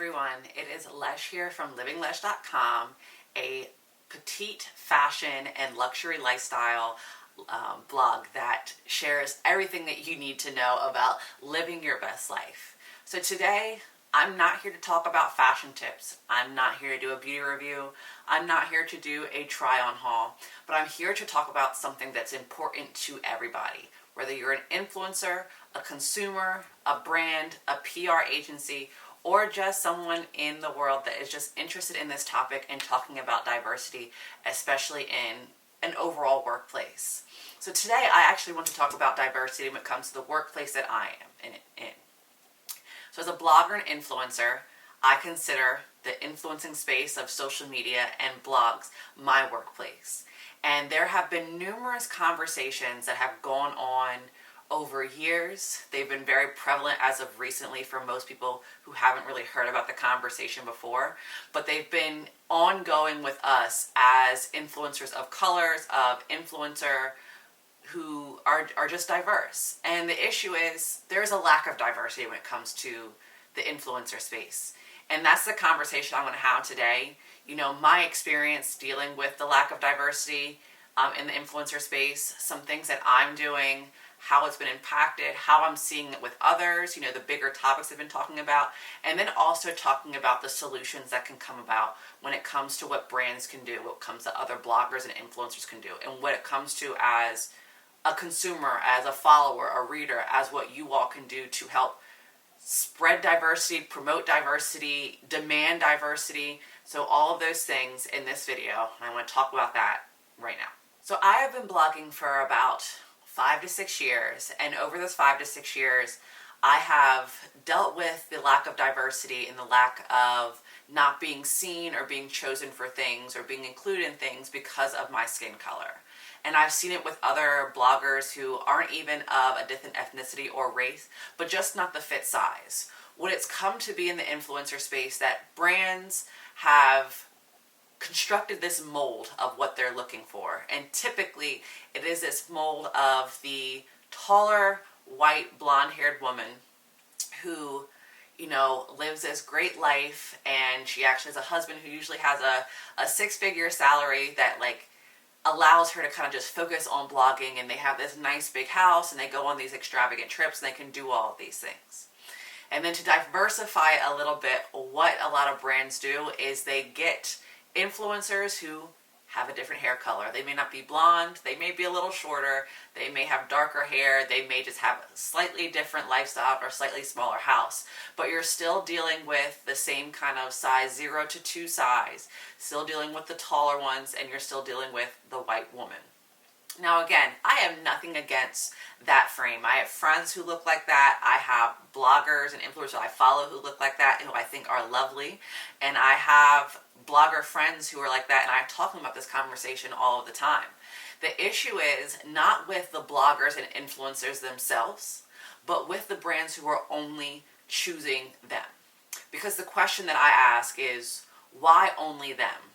everyone, it is Lesh here from LivingLesh.com, a petite fashion and luxury lifestyle blog that shares everything that you need to know about living your best life. So today, I'm not here to talk about fashion tips. I'm not here to do a beauty review. I'm not here to do a try-on haul, but I'm here to talk about something that's important to everybody. Whether you're an influencer, a consumer, a brand, a PR agency, or just someone in the world that is just interested in this topic and talking about diversity, especially in an overall workplace. So today I actually want to talk about diversity when it comes to the workplace that I am in. So as a blogger and influencer, I consider the influencing space of social media and blogs my workplace. And there have been numerous conversations that have gone on over years. They've been very prevalent as of recently for most people who haven't really heard about the conversation before, but they've been ongoing with us as influencers of colors, of influencer who are just diverse. And the issue is there's a lack of diversity when it comes to the influencer space. And that's the conversation I'm going to have today. You know, my experience dealing with the lack of diversity in the influencer space, some things that I'm doing, how it's been impacted, how I'm seeing it with others, you know, the bigger topics I've been talking about, and then also talking about the solutions that can come about when it comes to what brands can do, what comes to other bloggers and influencers can do, and what it comes to as a consumer, as a follower, a reader, as what you all can do to help spread diversity, promote diversity, demand diversity. So all of those things in this video, and I want to talk about that right now. So I have been blogging for about 5 to 6 years, and over those 5 to 6 years, I have dealt with the lack of diversity and the lack of not being seen or being chosen for things or being included in things because of my skin color. And I've seen it with other bloggers who aren't even of a different ethnicity or race, but just not the fit size. What it's come to be in the influencer space that brands have constructed this mold of what they're looking for. And typically it is this mold of the taller, white, blonde-haired woman who, you know, lives this great life, and she actually has a husband who usually has a six-figure salary that allows her to kind of just focus on blogging, and they have this nice big house and they go on these extravagant trips and they can do all of these things. And then to diversify a little bit, what a lot of brands do is they get influencers who have a different hair color. They may not be blonde, they may be a little shorter, they may have darker hair, they may just have a slightly different lifestyle or slightly smaller house. But you're still dealing with the same kind of size 0 to 2 size, still dealing with the taller ones, and you're still dealing with the white woman. Now again, I have nothing against that frame. I have friends who look like that. I have bloggers and influencers I follow who look like that, who I think are lovely. And I have blogger friends who are like that, and I'm talking about this conversation all of the time. The issue is not with the bloggers and influencers themselves, but with the brands who are only choosing them. Because the question that I ask is, why only them?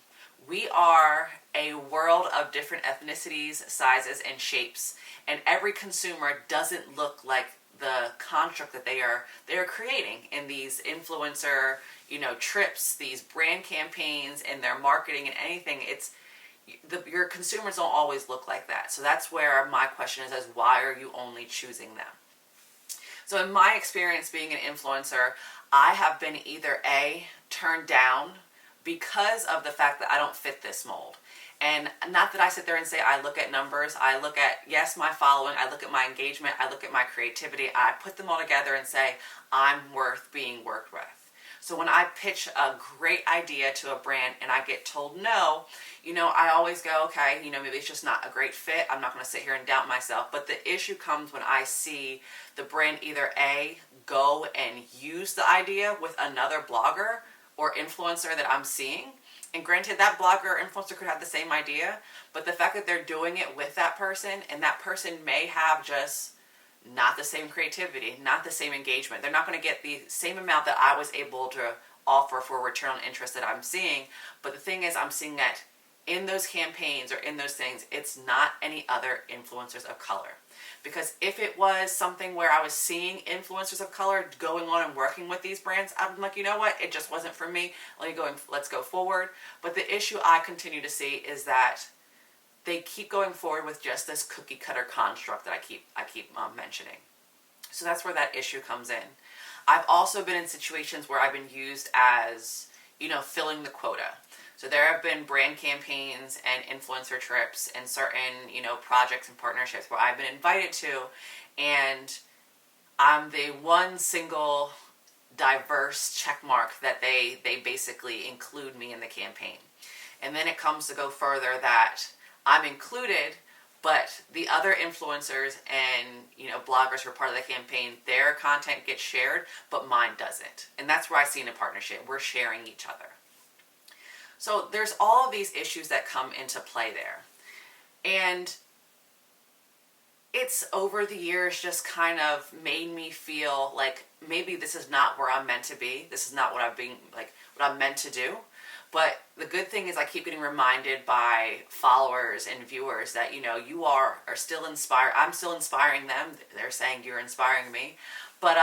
We are a world of different ethnicities, sizes, and shapes, and every consumer doesn't look like the construct that they are creating in these influencer, you know, trips, these brand campaigns, and their marketing and anything. Your consumers don't always look like that. So that's where my question is, why are you only choosing them? So in my experience being an influencer, I have been either A, turned down because of the fact that I don't fit this mold. And not that I sit there and say I look at numbers, I look at, yes, my following, I look at my engagement, I look at my creativity, I put them all together and say, I'm worth being worked with. So when I pitch a great idea to a brand and I get told no, you know, I always go, okay, you know, maybe it's just not a great fit. I'm not going to sit here and doubt myself. But the issue comes when I see the brand either A, go and use the idea with another blogger or influencer that I'm seeing. And granted, that blogger or influencer could have the same idea, but the fact that they're doing it with that person, and that person may have just not the same creativity, not the same engagement. They're not going to get the same amount that I was able to offer for return on interest that I'm seeing. But the thing is, I'm seeing that in those campaigns or in those things, it's not any other influencers of color. Because if it was something where I was seeing influencers of color going on and working with these brands, I'm like, you know what, it just wasn't for me. Let's go forward. But the issue I continue to see is that they keep going forward with just this cookie cutter construct that I keep mentioning. So that's where that issue comes in. I've also been in situations where I've been used as, filling the quota. So there have been brand campaigns and influencer trips and certain, projects and partnerships where I've been invited to, and I'm the one single diverse check mark that they basically include me in the campaign. And then it comes to go further that I'm included, but the other influencers and bloggers who are part of the campaign, their content gets shared, but mine doesn't. And that's where I see in a partnership. We're sharing each other. So there's all of these issues that come into play there. And it's over the years just kind of made me feel like maybe this is not where I'm meant to be. This is not what I'm meant to do. But the good thing is I keep getting reminded by followers and viewers that, you are still inspired. I'm still inspiring them. They're saying you're inspiring me. But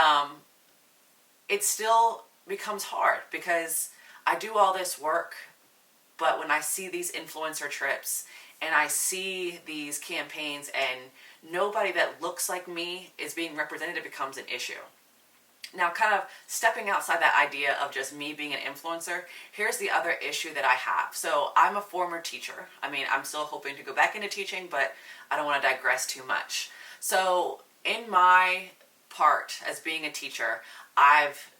it still becomes hard because I do all this work, but when I see these influencer trips and I see these campaigns and nobody that looks like me is being represented, it becomes an issue. Now, kind of stepping outside that idea of just me being an influencer, here's the other issue that I have. So I'm a former teacher. I'm still hoping to go back into teaching, but I don't want to digress too much. So in my part as being a teacher, I've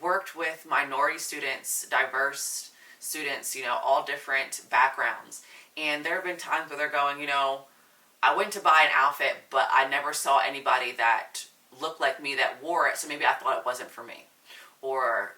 worked with minority students, diverse students, all different backgrounds. And there have been times where they're going, I went to buy an outfit, but I never saw anybody that looked like me that wore it, so maybe I thought it wasn't for me. Or,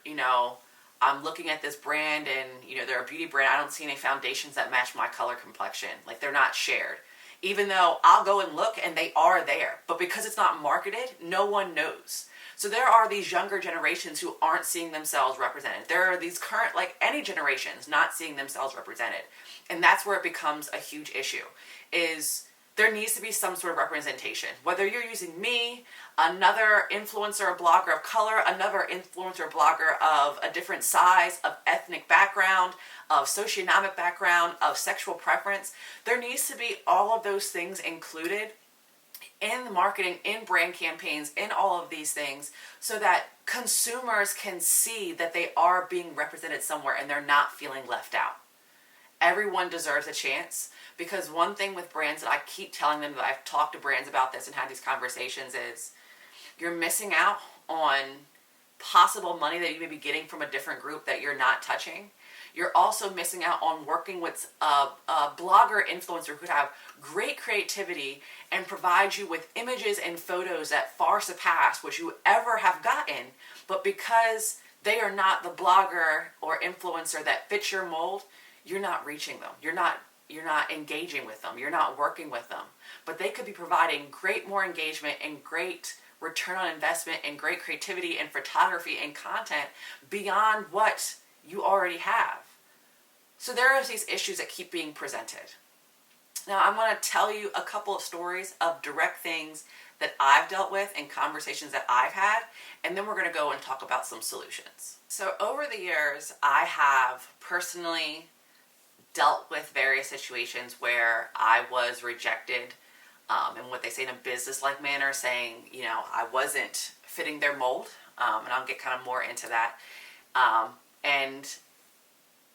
I'm looking at this brand and, they're a beauty brand. I don't see any foundations that match my color complexion. Like, they're not shared. Even though I'll go and look and they are there. But because it's not marketed, no one knows. So there are these younger generations who aren't seeing themselves represented. There are these current, any generations, not seeing themselves represented. And that's where it becomes a huge issue, is there needs to be some sort of representation. Whether you're using me, another influencer or blogger of color, another influencer or blogger of a different size, of ethnic background, of socioeconomic background, of sexual preference, there needs to be all of those things included in the marketing, in brand campaigns, in all of these things, so that consumers can see that they are being represented somewhere and they're not feeling left out. Everyone deserves a chance, because one thing with brands that I keep telling them, that I've talked to brands about this and had these conversations, is you're missing out on possible money that you may be getting from a different group that you're not touching. You're also missing out on working with a blogger influencer who could have great creativity and provide you with images and photos that far surpass what you ever have gotten. But because they are not the blogger or influencer that fits your mold, you're not reaching them. You're not engaging with them. You're not working with them. But they could be providing more engagement and great return on investment and great creativity and photography and content beyond what you already have. So there are these issues that keep being presented. Now, I'm going to tell you a couple of stories of direct things that I've dealt with and conversations that I've had, and then we're going to go and talk about some solutions. So over the years, I have personally dealt with various situations where I was rejected in what they say in a business-like manner, saying, I wasn't fitting their mold, and I'll get kind of more into that. And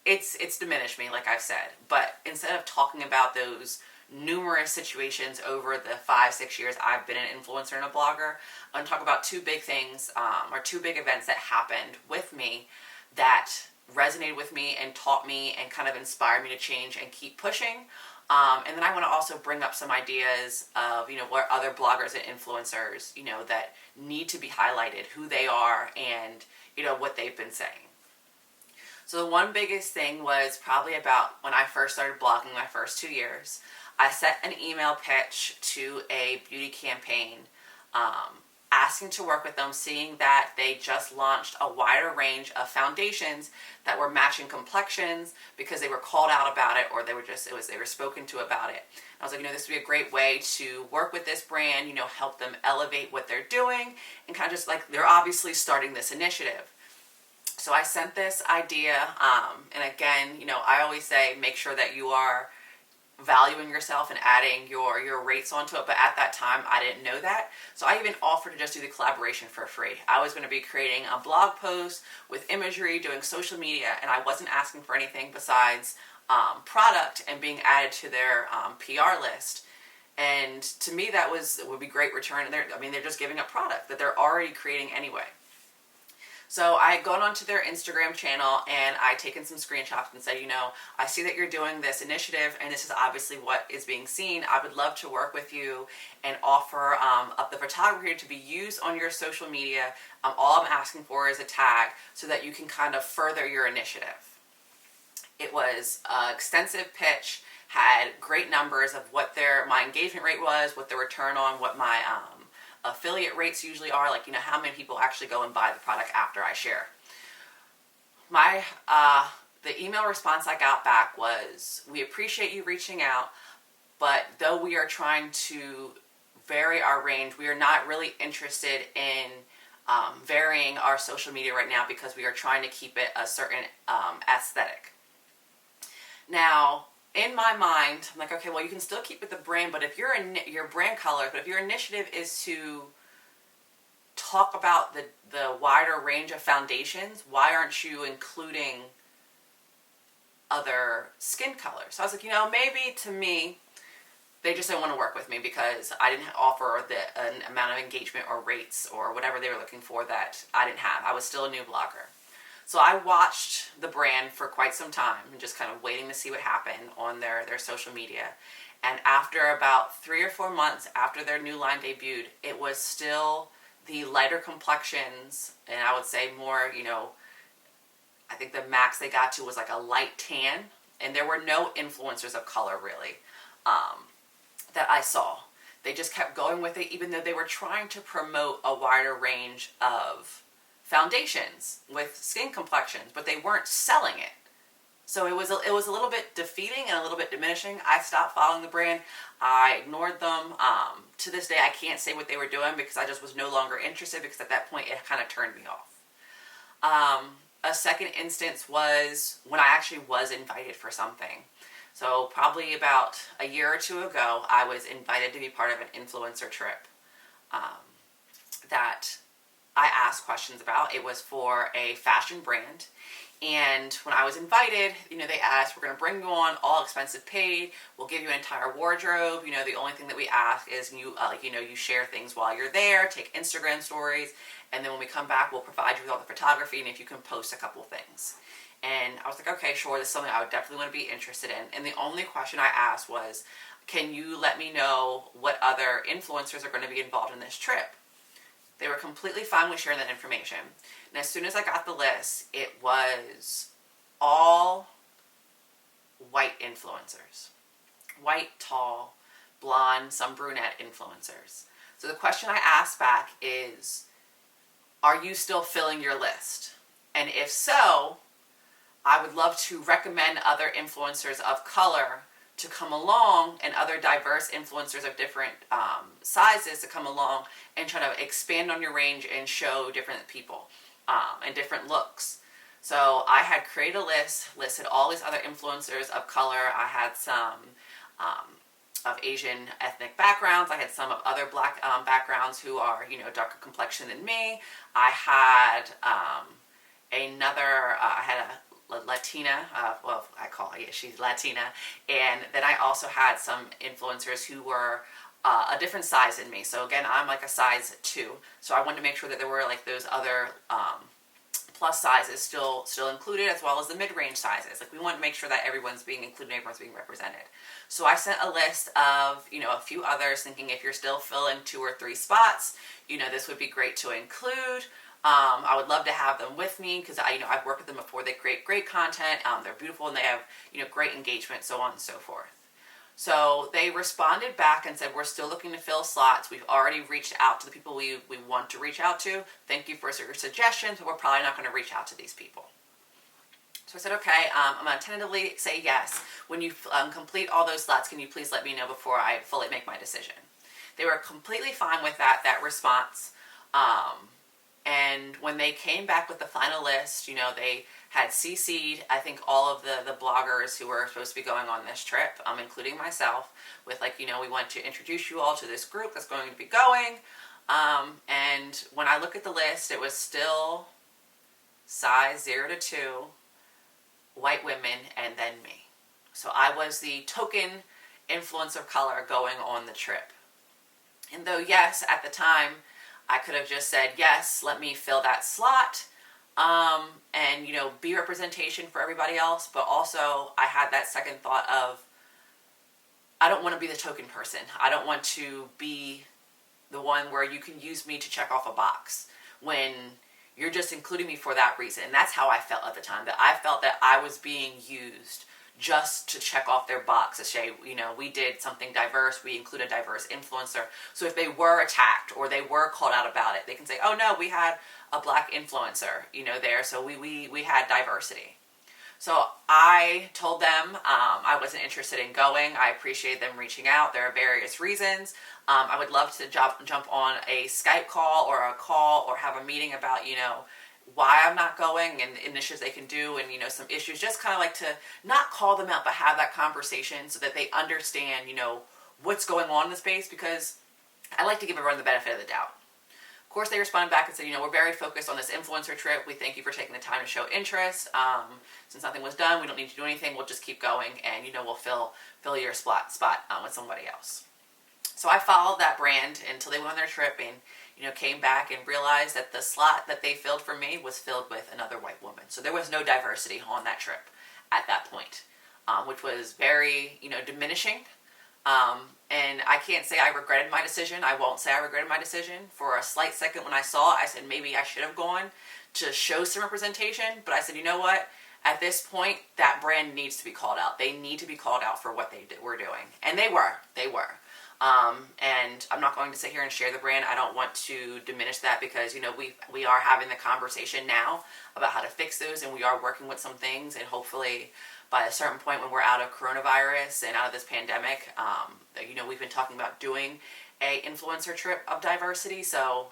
it's diminished me, like I've said. But instead of talking about those numerous situations over the 5-6 years I've been an influencer and a blogger, I'm going to talk about two big things, or two big events that happened with me that resonated with me and taught me and kind of inspired me to change and keep pushing. And then I want to also bring up some ideas of, what other bloggers and influencers, that need to be highlighted, who they are, and, what they've been saying. So the one biggest thing was probably about when I first started blogging, my first 2 years. I set an email pitch to a beauty campaign asking to work with them, seeing that they just launched a wider range of foundations that were matching complexions because they were called out about it, or they were spoken to about it. And I was like, this would be a great way to work with this brand, help them elevate what they're doing, and kind of just like, they're obviously starting this initiative. So I sent this idea, and again, I always say make sure that you are valuing yourself and adding your rates onto it, but at that time I didn't know that, so I even offered to just do the collaboration for free. I was going to be creating a blog post with imagery, doing social media, and I wasn't asking for anything besides product and being added to their PR list. And to me, that would be great return. And they're just giving up product that they're already creating anyway. So I had gone onto their Instagram channel and I taken some screenshots and said, I see that you're doing this initiative and this is obviously what is being seen. I would love to work with you and offer up the photography to be used on your social media. All I'm asking for is a tag so that you can kind of further your initiative. It was an extensive pitch, had great numbers of what my engagement rate was, what the return on, what my affiliate rates usually are, like how many people actually go and buy the product after I share. The email response I got back was, we appreciate you reaching out, but though we are trying to vary our range, we are not really interested in varying our social media right now because we are trying to keep it a certain aesthetic. Now, in my mind, I'm like, okay, well, you can still keep with the brand, but if your brand color, but if your initiative is to talk about the wider range of foundations, why aren't you including other skin colors? So I was like, maybe to me, they just didn't want to work with me because I didn't offer an amount of engagement or rates or whatever they were looking for that I didn't have. I was still a new blogger. So I watched the brand for quite some time and just kind of waiting to see what happened on their social media. And after about 3 or 4 months after their new line debuted, it was still the lighter complexions, and I would say more, I think the max they got to was like a light tan, and there were no influencers of color really that I saw. They just kept going with it, even though they were trying to promote a wider range of foundations with skin complexions, but they weren't selling it. So it was a little bit defeating and a little bit diminishing. I stopped following the brand. I ignored them. To this day, I can't say what they were doing because I just was no longer interested, because at that point it kind of turned me off. A second instance was when I actually was invited for something. So probably about a year or two ago, I was invited to be part of an influencer trip that I asked questions about. It was for a fashion brand. And when I was invited, they asked, we're going to bring you on, all expenses paid. We'll give you an entire wardrobe. The only thing that we ask is you share things while you're there, take Instagram stories. And then when we come back, we'll provide you with all the photography and if you can post a couple things. And I was like, okay, sure. This is something I would definitely want to be interested in. And the only question I asked was, can you let me know what other influencers are going to be involved in this trip? They were completely fine with sharing that information. And as soon as I got the list, it was all white influencers. White, tall, blonde, some brunette influencers. So the question I asked back is, are you still filling your list? And if so, I would love to recommend other influencers of color to come along, and other diverse influencers of different sizes to come along and try to expand on your range and show different people and different looks. So I had created a list, listed all these other influencers of color. I had some of Asian ethnic backgrounds. I had some of other black backgrounds who are, darker complexion than me. I had I had a Latina, she's Latina, and then I also had some influencers who were a different size than me. So again, I'm like a size 2, so I wanted to make sure that there were like those other plus sizes still included, as well as the mid-range sizes. Like, we want to make sure that everyone's being included, everyone's being represented. So I sent a list of a few others, thinking if you're still filling 2 or 3 spots, this would be great to include. I would love to have them with me because I've worked with them before. They create great content. They're beautiful and they have great engagement, so on and so forth. So they responded back and said, we're still looking to fill slots. We've already reached out to the people we want to reach out to. Thank you for your suggestions, but we're probably not going to reach out to these people. So I said, okay, I'm going to tentatively say yes. When you complete all those slots, can you please let me know before I fully make my decision? They were completely fine with that response. And when they came back with the final list, they had CC'd, I think, all of the bloggers who were supposed to be going on this trip, including myself, with we want to introduce you all to this group that's going to be going. And when I look at the list, it was still size 0 to 2, white women, and then me. So I was the token influencer of color going on the trip. And though, yes, at the time, I could have just said, yes, let me fill that slot, and, be representation for everybody else. But also I had that second thought of, I don't want to be the token person. I don't want to be the one where you can use me to check off a box when you're just including me for that reason. And that's how I felt at the time, that I felt that I was being used just to check off their box to say, we did something diverse, we include a diverse influencer. So if they were attacked or they were called out about it, they can say, oh no, we had a black influencer, there, so we had diversity. So I told them I wasn't interested in going. I appreciate them reaching out. There are various reasons. I would love to jump on a Skype call or a call or have a meeting about, why I'm not going and initiatives they can do and, some issues. Just kind of like to not call them out, but have that conversation so that they understand, what's going on in the space, because I like to give everyone the benefit of the doubt. Of course, they responded back and said, we're very focused on this influencer trip. We thank you for taking the time to show interest. Since nothing was done, we don't need to do anything. We'll just keep going and, we'll fill your spot with somebody else. So I followed that brand until they went on their trip and, came back and realized that the slot that they filled for me was filled with another white woman. So there was no diversity on that trip at that point, which was very, diminishing. And I can't say I regretted my decision. I won't say I regretted my decision. For a slight second when I saw it, I said maybe I should have gone to show some representation. But I said, you know what? At this point, that brand needs to be called out. They need to be called out for what they were doing. And they were. And I'm not going to sit here and share the brand. I don't want to diminish that because, we are having the conversation now about how to fix those, and we are working with some things, and hopefully by a certain point when we're out of coronavirus and out of this pandemic, we've been talking about doing a influencer trip of diversity. So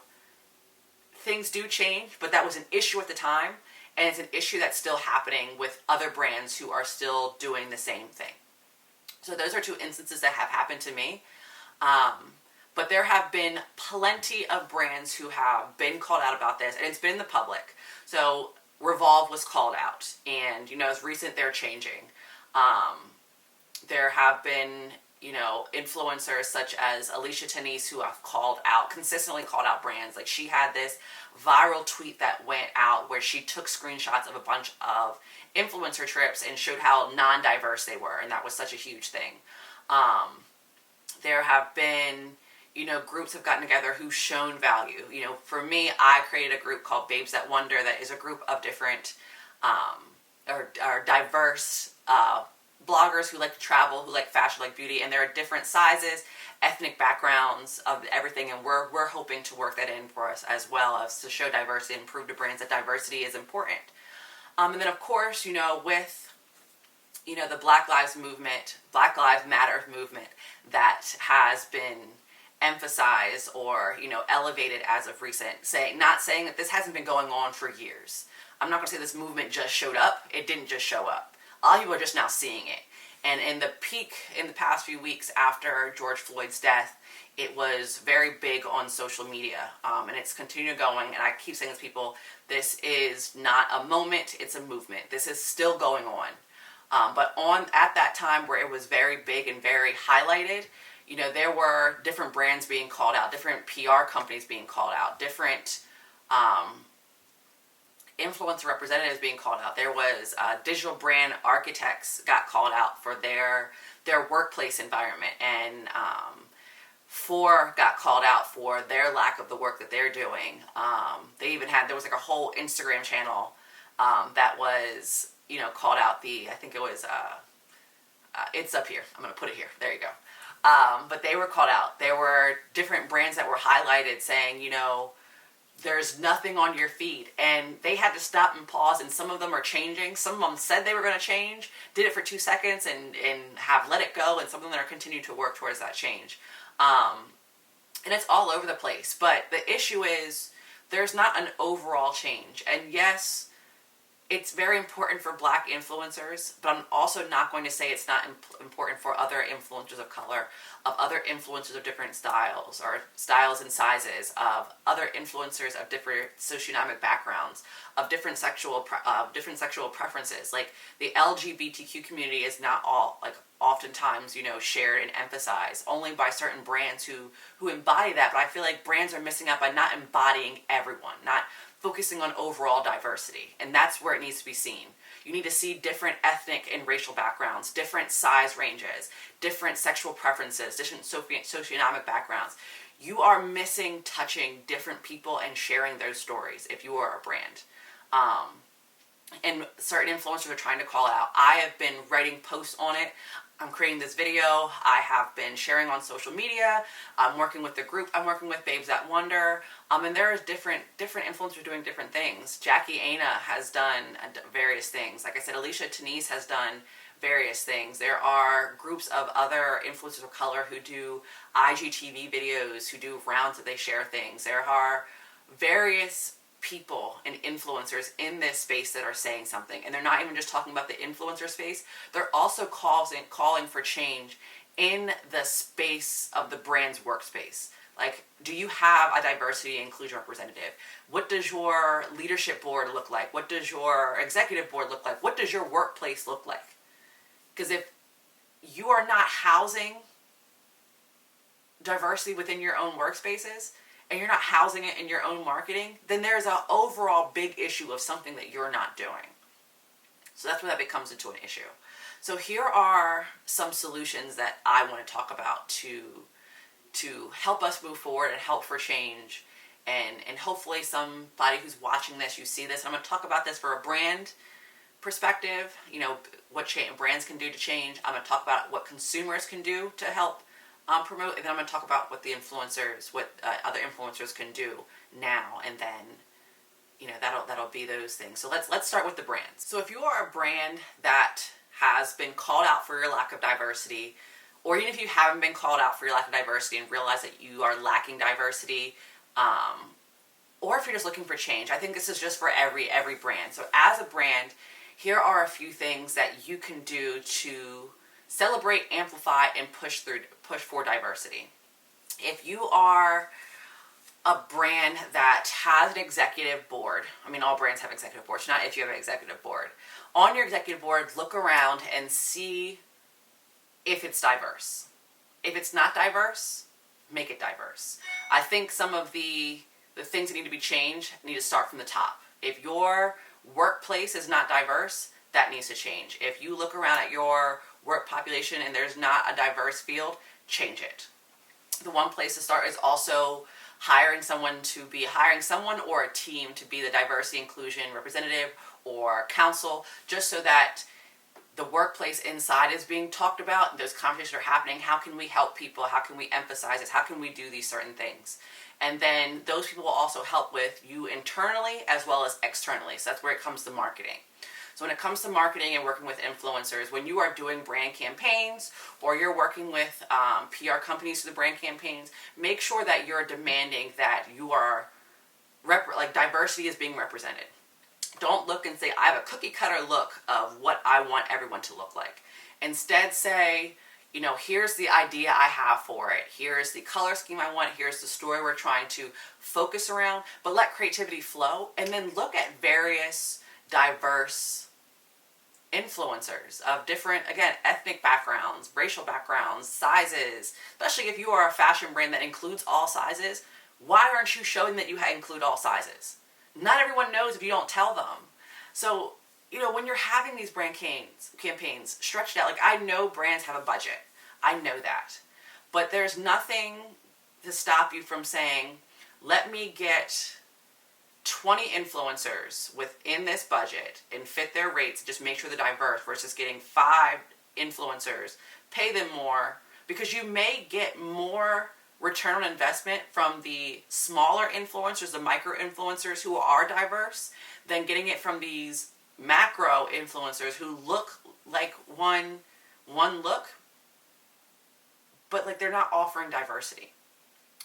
things do change, but that was an issue at the time, and it's an issue that's still happening with other brands who are still doing the same thing. So those are two instances that have happened to me. But there have been plenty of brands who have been called out about this, and it's been in the public. So Revolve was called out, and, as recent, they're changing. There have been, influencers such as Alicia Tenise who have consistently called out brands. Like, she had this viral tweet that went out where she took screenshots of a bunch of influencer trips and showed how non-diverse they were, and that was such a huge thing. There have been, groups have gotten together who've shown value. For me, I created a group called Babes That Wonder that is a group of different or diverse bloggers who like to travel, who like fashion, like beauty, and there are different sizes, ethnic backgrounds of everything, and we're hoping to work that in for us as well as to show diversity and prove to brands that diversity is important. And then, of course, with the Black Lives Matter movement that has been emphasized or, elevated as of recent, not saying that this hasn't been going on for years. I'm not going to say this movement just showed up. It didn't just show up. A lot of people are just now seeing it. And in the peak in the past few weeks after George Floyd's death, it was very big on social media, and it's continued going. And I keep saying to people, this is not a moment, it's a movement. This is still going on. But at that time where it was very big and very highlighted, there were different brands being called out, different PR companies being called out, different influencer representatives being called out. There was digital brand architects got called out for their workplace environment, and Four got called out for their lack of the work that they're doing. They even there was like a whole Instagram channel that was, called out I think it was, It's up here. I'm going to put it here. There you go. But they were called out. There were different brands that were highlighted saying, there's nothing on your feed. And they had to stop and pause, and some of them are changing. Some of them said they were going to change, did it for 2 seconds, and have let it go, and some of them are continuing to work towards that change. And it's all over the place. But the issue is there's not an overall change. And yes, it's very important for Black influencers, but I'm also not going to say it's not important for other influencers of color, of other influencers of different styles, or styles and sizes, of other influencers of different socioeconomic backgrounds, of different sexual preferences. Like, the LGBTQ community is not all, like, oftentimes, shared and emphasized only by certain brands who embody that. But I feel like brands are missing out by not embodying everyone, not focusing on overall diversity. And that's where it needs to be seen. You need to see different ethnic and racial backgrounds, different size ranges, different sexual preferences, different socioeconomic backgrounds. You are missing touching different people and sharing those stories if you are a brand. And certain influencers are trying to call it out. I have been writing posts on it. I'm creating this video. I have been sharing on social media. I'm working with the group. I'm working with Babes That Wonder. And there's different influencers doing different things. Jackie Aina has done various things. Like I said, Alicia Tenise has done various things. There are groups of other influencers of color who do IGTV videos, who do rounds that they share things. There are various people and influencers in this space that are saying something, and they're not even just talking about the influencer space. They're also calling for change in the space of the brand's workspace. Like, do you have a diversity and inclusion representative? What does your leadership board look like? What does your executive board look like? What does your workplace look like? Because if you are not housing diversity within your own workspaces, and you're not housing it in your own marketing, then there's an overall big issue of something that you're not doing. So that's where that becomes into an issue. So here are some solutions that I want to talk about to help us move forward and help for change. And hopefully somebody who's watching this, you see this. I'm going to talk about this for a brand perspective, what brands can do to change. I'm going to talk about what consumers can do to help promote, and then I'm going to talk about what other influencers can do now, and then that'll be those things. So let's start with the brands. So if you are a brand that has been called out for your lack of diversity, or even if you haven't been called out for your lack of diversity and realize that you are lacking diversity, or if you're just looking for change, I think this is just for every brand. So as a brand, here are a few things that you can do to celebrate, amplify, and push for diversity. If you are a brand that has an executive board, all brands have executive boards, not if you have an executive board. On your executive board, look around and see if it's diverse. If it's not diverse, make it diverse. I think some of the things that need to be changed need to start from the top. If your workplace is not diverse, that needs to change. If you look around at your work population and there's not a diverse field, change it. The one place to start is also hiring someone or a team to be the diversity inclusion representative or counsel, just so that the workplace inside is being talked about, those conversations are happening. How can we help people? How can we emphasize this? How can we do these certain things? And then those people will also help with you internally as well as externally. So that's where it comes to marketing. So when it comes to marketing and working with influencers, when you are doing brand campaigns or you're working with PR companies for the brand campaigns, make sure that you're demanding that you are diversity is being represented. Don't look and say, I have a cookie cutter look of what I want everyone to look like. Instead say, here's the idea I have for it. Here's the color scheme I want. Here's the story we're trying to focus around. But let creativity flow, and then look at various diverse influencers of different, again, ethnic backgrounds, racial backgrounds, sizes. Especially if you are a fashion brand that includes all sizes, why aren't you showing that you include all sizes? Not everyone knows if you don't tell them. So, when you're having these brand campaigns stretched out, I know brands have a budget. I know that. But there's nothing to stop you from saying, let me get 20 influencers within this budget and fit their rates, just make sure they're diverse, versus getting 5 influencers, pay them more, because you may get more return on investment from the smaller influencers, the micro influencers who are diverse, than getting it from these macro influencers who look like one look, but like they're not offering diversity.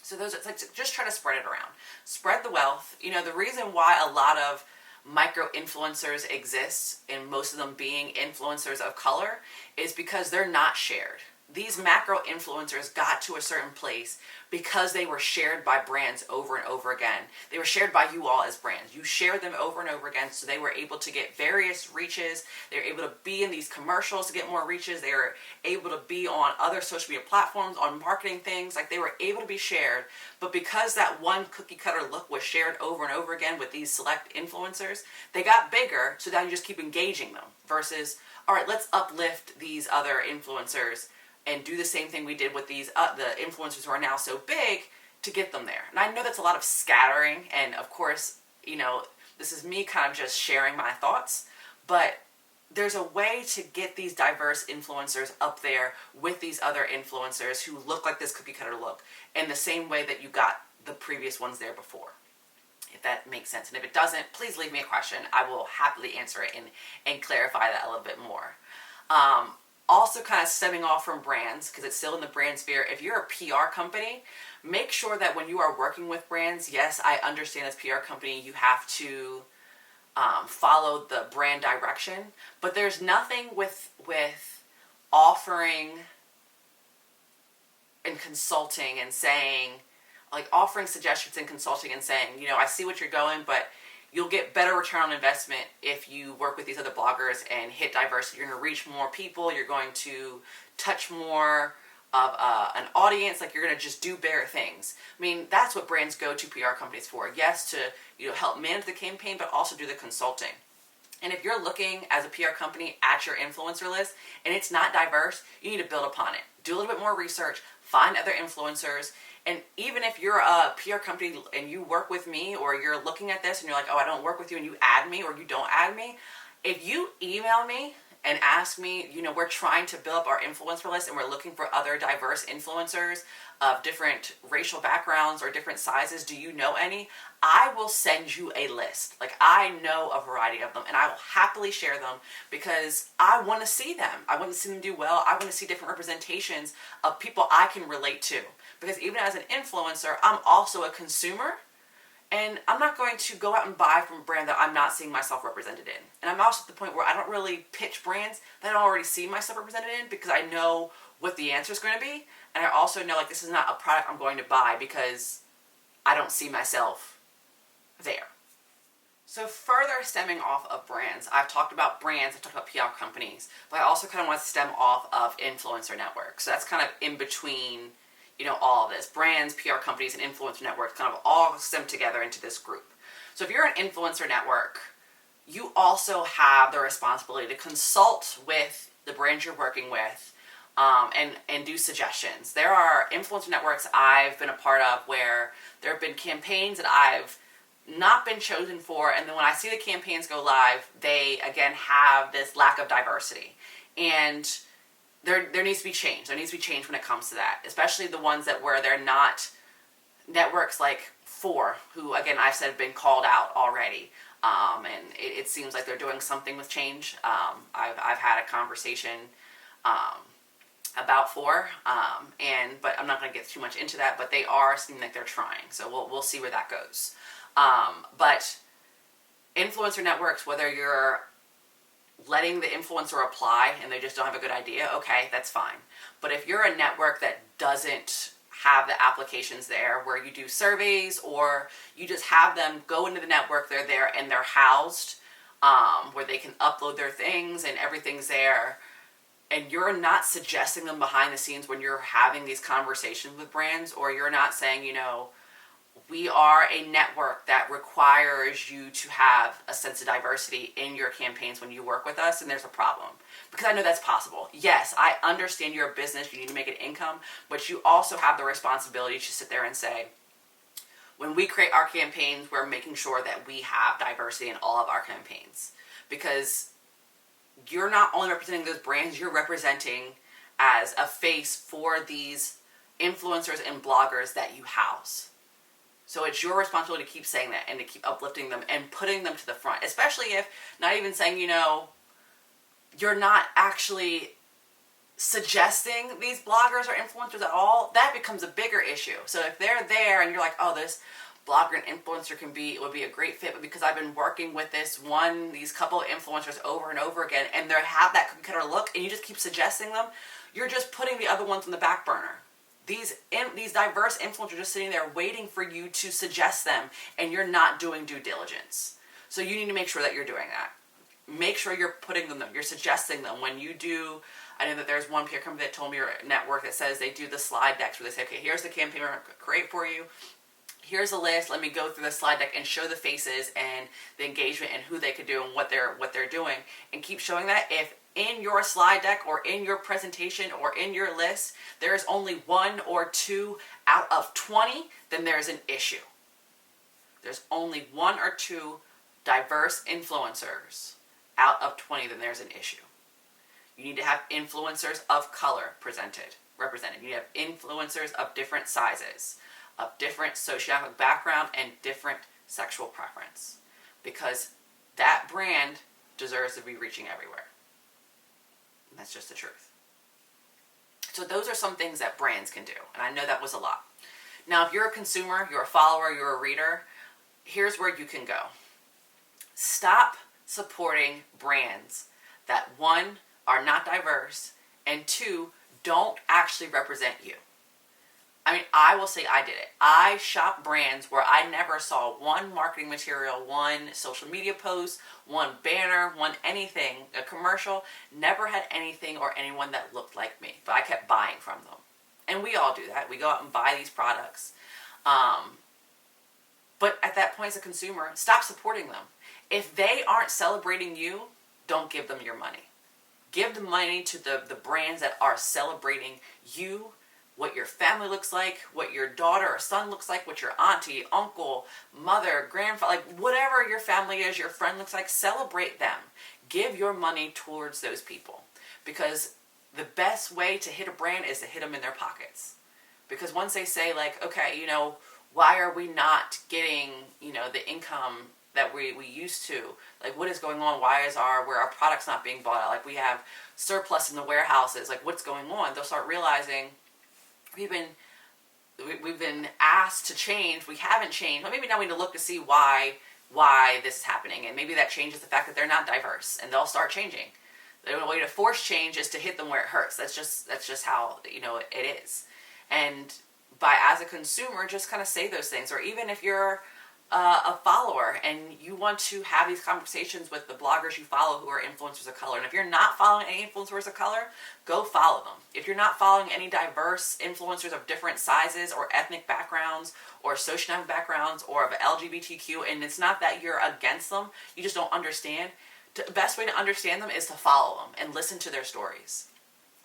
So those, it's like, just try to spread it around. Spread the wealth. You know, the reason why a lot of micro influencers exist, and most of them being influencers of color, is because they're not shared. These macro influencers got to a certain place because they were shared by brands over and over again. They were shared by you all as brands. You shared them over and over again, so they were able to get various reaches. They were able to be in these commercials to get more reaches. They were able to be on other social media platforms, on marketing things. Like, they were able to be shared, but because that one cookie cutter look was shared over and over again with these select influencers, they got bigger, so now you just keep engaging them versus, all right, let's uplift these other influencers and do the same thing we did with these the influencers who are now so big to get them there. And I know that's a lot of scattering, and of course, you know, this is me kind of just sharing my thoughts, but there's a way to get these diverse influencers up there with these other influencers who look like this cookie cutter look, in the same way that you got the previous ones there before. If that makes sense. And if it doesn't, please leave me a question. I will happily answer it and clarify that a little bit more. Also, kind of stemming off from brands, because it's still in the brand sphere, if you're a PR company, make sure that when you are working with brands, yes, I understand as a PR company you have to follow the brand direction, but there's nothing with offering and consulting and saying, like, offering suggestions and consulting and saying, you know, I see what you're going, but you'll get better return on investment if you work with these other bloggers and hit diversity. You're going to reach more people. You're going to touch more of an audience. Like, you're going to just do bigger things. I mean, that's what brands go to PR companies for. Yes, to, you know, help manage the campaign, but also do the consulting. And if you're looking as a PR company at your influencer list and it's not diverse, you need to build upon it. Do a little bit more research. Find other influencers. And even if you're a PR company and you work with me, or you're looking at this and you're like, oh, I don't work with you, and you add me or you don't add me, if you email me and ask me, you know, we're trying to build up our influencer list and we're looking for other diverse influencers of different racial backgrounds or different sizes, do you know any? I will send you a list. Like, I know a variety of them, and I will happily share them because I want to see them. I want to see them do well. I want to see different representations of people I can relate to. Because even as an influencer, I'm also a consumer, and I'm not going to go out and buy from a brand that I'm not seeing myself represented in. And I'm also at the point where I don't really pitch brands that I don't already see myself represented in, because I know what the answer is going to be. And I also know, like, this is not a product I'm going to buy because I don't see myself there. So further stemming off of brands, I've talked about brands, I've talked about PR companies, but I also kind of want to stem off of influencer networks. So that's kind of in between, you know, all of this. Brands, PR companies, and influencer networks kind of all stem together into this group. So if you're an influencer network, you also have the responsibility to consult with the brand you're working with, and do suggestions. There are influencer networks I've been a part of where there have been campaigns that I've not been chosen for, and then when I see the campaigns go live, they again have this lack of diversity. And there needs to be change. There needs to be change when it comes to that, especially the ones that where they're not networks like Four, who again I've said have been called out already, and it seems like they're doing something with change. I've had a conversation about Four, but I'm not going to get too much into that. But they are seeming like they're trying, so we'll see where that goes. But influencer networks, whether you're letting the influencer apply and they just don't have a good idea, okay, that's fine. But if you're a network that doesn't have the applications there, where you do surveys or you just have them go into the network, they're there and they're housed, where they can upload their things and everything's there, and you're not suggesting them behind the scenes when you're having these conversations with brands, or you're not saying, you know, we are a network that requires you to have a sense of diversity in your campaigns when you work with us, and there's a problem. Because I know that's possible. Yes, I understand you're a business, you need to make an income, but you also have the responsibility to sit there and say, when we create our campaigns, we're making sure that we have diversity in all of our campaigns. Because you're not only representing those brands, you're representing as a face for these influencers and bloggers that you house. So it's your responsibility to keep saying that and to keep uplifting them and putting them to the front, especially if not even saying, you're not actually suggesting these bloggers or influencers at all. That becomes a bigger issue. So if they're there and you're like, oh, this blogger and influencer would be a great fit, but because I've been working with these couple of influencers over and over again, and they have that cookie cutter look, and you just keep suggesting them, you're just putting the other ones on the back burner. These diverse influencers are just sitting there waiting for you to suggest them, and you're not doing due diligence. So you need to make sure that you're doing that. Make sure you're putting them, you're suggesting them. When you do, I know that there's one PR company that told me, or network, that says they do the slide decks where they say, okay, here's the campaign we're going to create for you. Here's a list. Let me go through the slide deck and show the faces and the engagement and who they could do and what they're doing, and keep showing that. If in your slide deck or in your presentation or in your list there is only 1 or 2 out of 20, then there's an issue. There's only 1 or 2 diverse influencers out of 20, then there's an issue. You need to have influencers of color represented. You have influencers of different sizes, of different socioeconomic background, and different sexual preference, because that brand deserves to be reaching everywhere. And that's just the truth. So those are some things that brands can do, and I know that was a lot. Now, if you're a consumer, you're a follower, you're a reader, here's where you can go. Stop supporting brands that, 1, are not diverse, and 2, don't actually represent you. I mean, I will say I did it. I shop brands where I never saw 1 marketing material, 1 social media post, 1 banner, 1 anything, a commercial, never had anything or anyone that looked like me, but I kept buying from them. And we all do that. We go out and buy these products. But at that point as a consumer, stop supporting them. If they aren't celebrating you, don't give them your money. Give the money to the brands that are celebrating you, what your family looks like, what your daughter or son looks like, what your auntie, uncle, mother, grandfather, like whatever your family is, your friend looks like, celebrate them. Give your money towards those people, because the best way to hit a brand is to hit them in their pockets. Because once they say like, okay, why are we not getting, the income that we used to? Like, what is going on? Why is where our product's not being bought out? Like, we have surplus in the warehouses. Like, what's going on? They'll start realizing we've been asked to change. We haven't changed. Well, maybe now we need to look to see why this is happening. And maybe that changes the fact that they're not diverse, and they'll start changing. The only way to force change is to hit them where it hurts. That's just how it is. And as a consumer, just kind of say those things. Or even if you're a follower and you want to have these conversations with the bloggers you follow who are influencers of color. And if you're not following any influencers of color, go follow them. If you're not following any diverse influencers of different sizes or ethnic backgrounds or socioeconomic backgrounds or of LGBTQ, and it's not that you're against them, you just don't understand, the best way to understand them is to follow them and listen to their stories.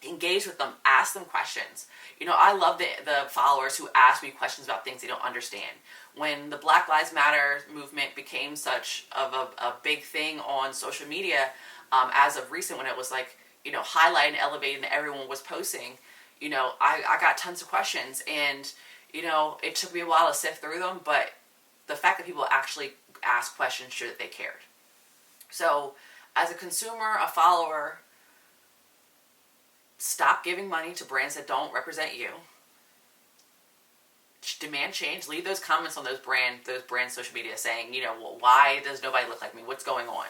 Engage with them, ask them questions. I love the followers who ask me questions about things they don't understand. When the Black Lives Matter movement became such of a big thing on social media, as of recent, when it was like, highlighted and elevated and everyone was posting, I got tons of questions, and, it took me a while to sift through them, but the fact that people actually asked questions showed that they cared. So as a consumer, a follower, stop giving money to brands that don't represent you. Demand change. Leave those comments on those brand social media saying, well, why does nobody look like me? What's going on?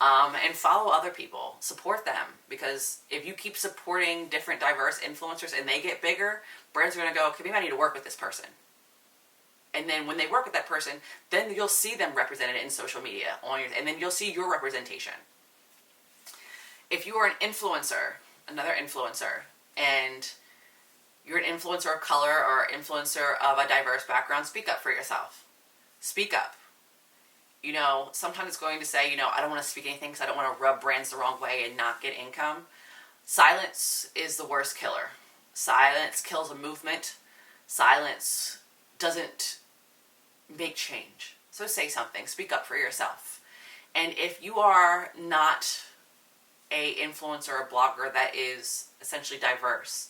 And follow other people. Support them, because if you keep supporting different diverse influencers and they get bigger, brands are going to go, okay, maybe I need to work with this person. And then when they work with that person, then you'll see them represented in social media and then you'll see your representation. If you are an influencer, another influencer, and you're an influencer of color or influencer of a diverse background, speak up for yourself. Speak up. Sometimes it's going to say, I don't want to speak anything because I don't want to rub brands the wrong way and not get income. Silence is the worst killer. Silence kills a movement. Silence doesn't make change. So say something. Speak up for yourself. And if you are not a influencer or blogger that is essentially diverse,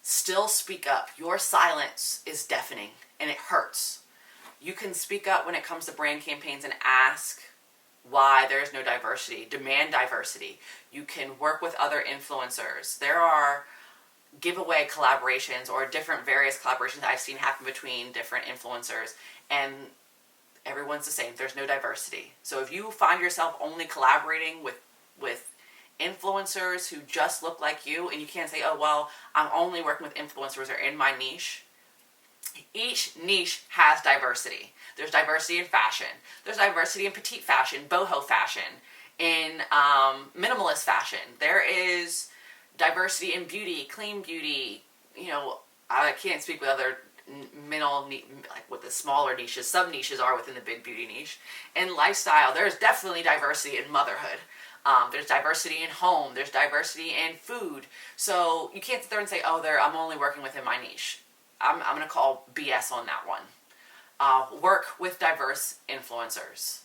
still speak up. Your silence is deafening and it hurts. You can speak up when it comes to brand campaigns and ask why there is no diversity. Demand diversity. You can work with other influencers. There are giveaway collaborations or different various collaborations I've seen happen between different influencers, and everyone's the same. There's no diversity. So if you find yourself only collaborating with influencers who just look like you, and you can't say, oh, well, I'm only working with influencers or in my niche. Each niche has diversity. There's diversity in fashion. There's diversity in petite fashion, boho fashion, in minimalist fashion. There is diversity in beauty, clean beauty. You know, I can't speak with other like what the smaller niches, sub niches are within the big beauty niche. In lifestyle, there's definitely diversity in motherhood. There's diversity in home. There's diversity in food. So you can't sit there and say, oh, I'm only working within my niche. I'm going to call BS on that one. Work with diverse influencers.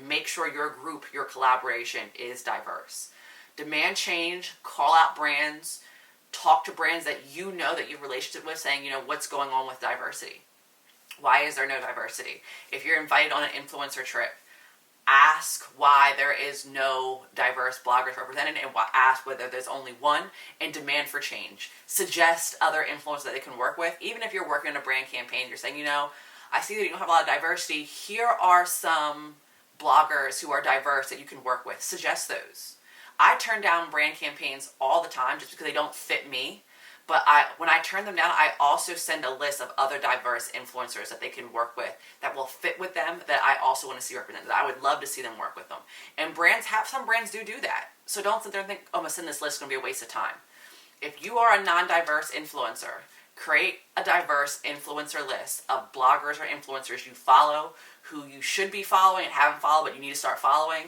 Make sure your group, your collaboration is diverse. Demand change, call out brands, talk to brands that you know that you have a relationship with, saying, you know, what's going on with diversity? Why is there no diversity? If you're invited on an influencer trip, ask why there is no diverse bloggers represented, and ask whether there's only one, and demand for change. Suggest other influencers that they can work with. Even if you're working on a brand campaign, you're saying, you know, I see that you don't have a lot of diversity. Here are some bloggers who are diverse that you can work with. Suggest those. I turn down brand campaigns all the time just because they don't fit me. But when I turn them down, I also send a list of other diverse influencers that they can work with that will fit with them, that I also want to see represented. I would love to see them work with them. And some brands do that. So don't sit there and think, oh, I'm going to send this list, it's going to be a waste of time. If you are a non-diverse influencer, create a diverse influencer list of bloggers or influencers you follow, who you should be following and haven't followed, but you need to start following.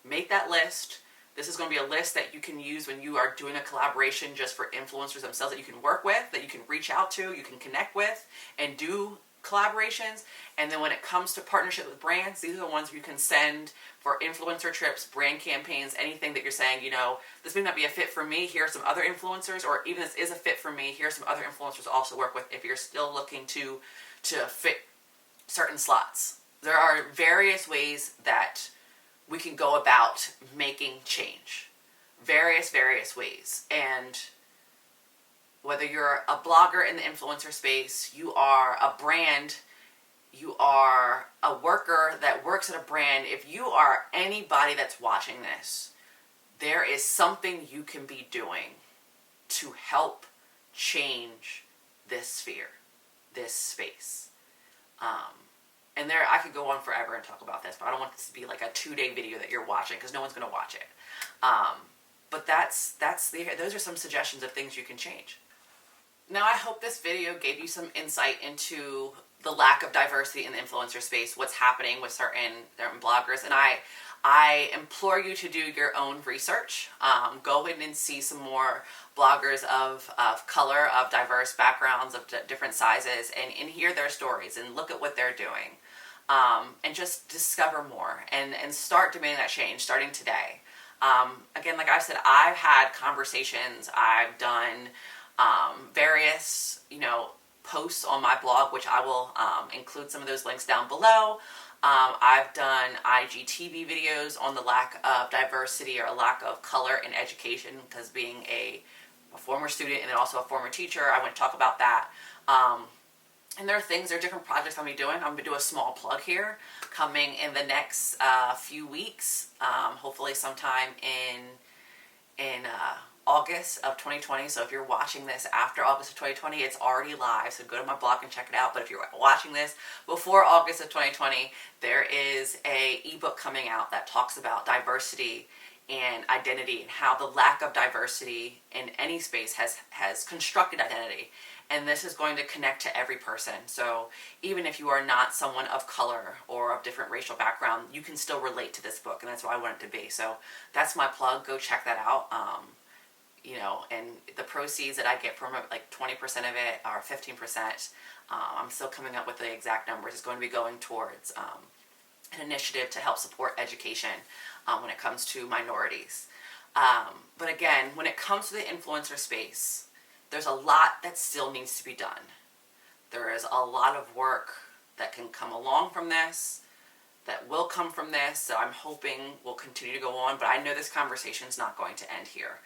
Make that list. This is going to be a list that you can use when you are doing a collaboration just for influencers themselves that you can work with, that you can reach out to, you can connect with, and do collaborations. And then when it comes to partnership with brands, these are the ones you can send for influencer trips, brand campaigns, anything that you're saying, you know, this may not be a fit for me, here are some other influencers, or even this is a fit for me, here are some other influencers to also work with if you're still looking to fit certain slots. There are various ways that we can go about making change. Various ways. And whether you're a blogger in the influencer space, you are a brand, you are a worker that works at a brand, if you are anybody that's watching this, there is something you can be doing to help change this sphere, this space. And I could go on forever and talk about this, but I don't want this to be like a 2-day video that you're watching because no one's going to watch it. But those are some suggestions of things you can change. Now, I hope this video gave you some insight into the lack of diversity in the influencer space, what's happening with certain bloggers, and I implore you to do your own research. Go in and see some more bloggers of color, of diverse backgrounds, of different sizes, and hear their stories and look at what they're doing. And just discover more and start demanding that change starting today. Again, like I said, I've had conversations, I've done various, posts on my blog, which I will include some of those links down below. I've done IGTV videos on the lack of diversity or lack of color in education, because being a former student and then also a former teacher, I want to talk about that. And there are different projects I'm going to be doing. I'm going to do a small plug here coming in the next few weeks, hopefully sometime in August of 2020. So if you're watching this after August of 2020, it's already live. So go to my blog and check it out. But if you're watching this before August of 2020, there is a ebook coming out that talks about diversity and identity and how the lack of diversity in any space has constructed identity. And this is going to connect to every person. So even if you are not someone of color or of different racial background, you can still relate to this book. And that's what I want it to be. So that's my plug. Go check that out. And the proceeds that I get from it, like 20% of it or 15%, I'm still coming up with the exact numbers, is going to be going towards an initiative to help support education when it comes to minorities. But again, when it comes to the influencer space, there's a lot that still needs to be done. There is a lot of work that can come along from this, that will come from this, that I'm hoping will continue to go on, but I know this conversation is not going to end here.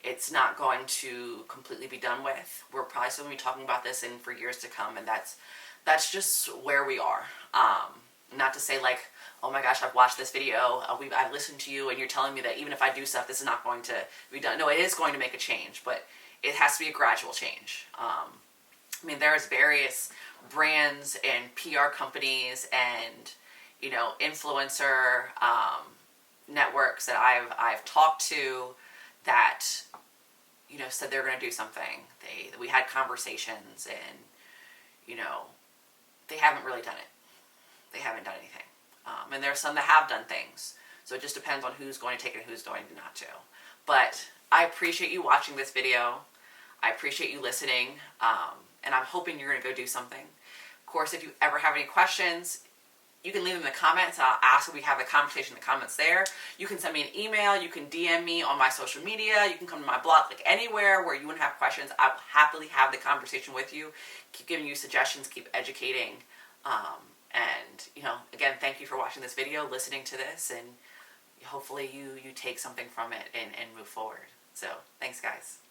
It's not going to completely be done with. We're probably still going to be talking about this for years to come, and that's just where we are. Not to say like, oh my gosh, I've watched this video, I've listened to you, and you're telling me that even if I do stuff, this is not going to be done. No, it is going to make a change, but it has to be a gradual change. I mean, there's various brands and PR companies and, you know, influencer networks that I've talked to that, you know, said they're going to do something. We had conversations, and, you know, they haven't really done it. They haven't done anything. And there are some that have done things. So it just depends on who's going to take it and who's going not to. But I appreciate you watching this video. I appreciate you listening. And I'm hoping you're going to go do something. Of course, if you ever have any questions, you can leave them in the comments. I'll ask if we have the conversation in the comments there. You can send me an email. You can DM me on my social media. You can come to my blog, like anywhere where you want to have questions. I will happily have the conversation with you. Keep giving you suggestions. Keep educating. And, you know, again, thank you for watching this video, listening to this, and hopefully you take something from it and move forward. So, thanks, guys.